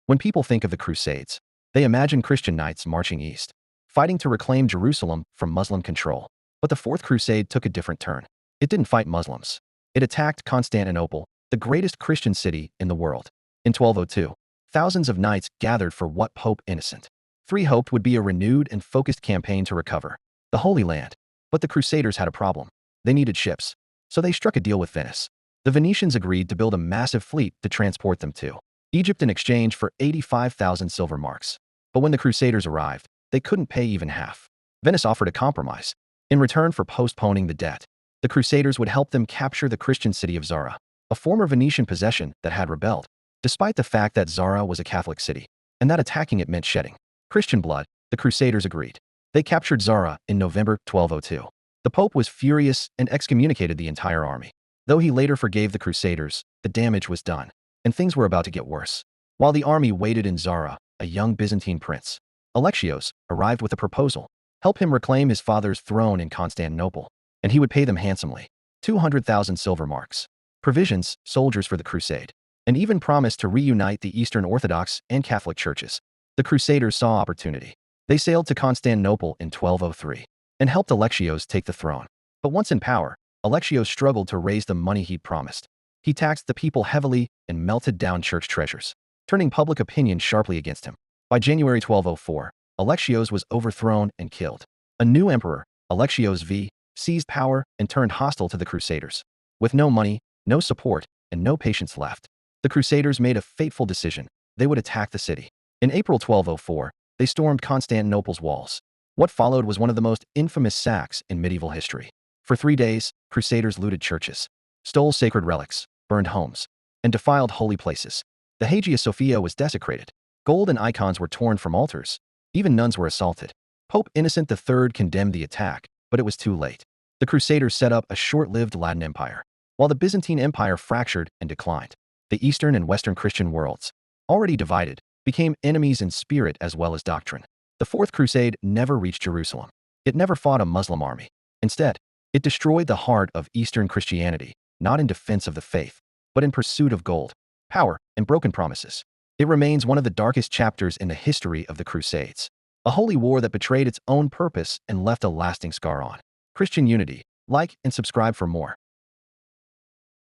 When people think of the Crusades, they imagine Christian knights marching east, fighting to reclaim Jerusalem from Muslim control. But the Fourth Crusade took a different turn. It didn't fight Muslims. It attacked Constantinople, the greatest Christian city in the world. In 1202, thousands of knights gathered for what Pope Innocent III hoped would be a renewed and focused campaign to recover the Holy Land. But the Crusaders had a problem. They needed ships, so they struck a deal with Venice. The Venetians agreed to build a massive fleet to transport them to Egypt in exchange for 85,000 silver marks. But when the Crusaders arrived, they couldn't pay even half. Venice offered a compromise. In return for postponing the debt, the Crusaders would help them capture the Christian city of Zara, a former Venetian possession that had rebelled, despite the fact that Zara was a Catholic city, and that attacking it meant shedding Christian blood. The Crusaders agreed. They captured Zara in November 1202. The Pope was furious and excommunicated the entire army. Though he later forgave the Crusaders, the damage was done, and things were about to get worse. While the army waited in Zara, a young Byzantine prince, Alexios, arrived with a proposal. Help him reclaim his father's throne in Constantinople, and he would pay them handsomely, 200,000 silver marks, provisions, soldiers for the crusade, and even promised to reunite the Eastern Orthodox and Catholic churches. The Crusaders saw opportunity. They sailed to Constantinople in 1203 and helped Alexios take the throne. But once in power, Alexios struggled to raise the money he'd promised. He taxed the people heavily and melted down church treasures, turning public opinion sharply against him. By January 1204, Alexios was overthrown and killed. A new emperor, Alexios V, seized power and turned hostile to the Crusaders. With no money, no support, and no patience left, the Crusaders made a fateful decision. They would attack the city. In April 1204, they stormed Constantinople's walls. What followed was one of the most infamous sacks in medieval history. For 3 days, Crusaders looted churches, stole sacred relics, burned homes, and defiled holy places. The Hagia Sophia was desecrated. Gold and icons were torn from altars. Even nuns were assaulted. Pope Innocent III condemned the attack, but it was too late. The Crusaders set up a short-lived Latin Empire, while the Byzantine Empire fractured and declined. The Eastern and Western Christian worlds, already divided, became enemies in spirit as well as doctrine. The Fourth Crusade never reached Jerusalem. It never fought a Muslim army. Instead, it destroyed the heart of Eastern Christianity, not in defense of the faith, but in pursuit of gold, power, and broken promises. It remains one of the darkest chapters in the history of the Crusades, a holy war that betrayed its own purpose and left a lasting scar on Christian unity. Like and subscribe for more.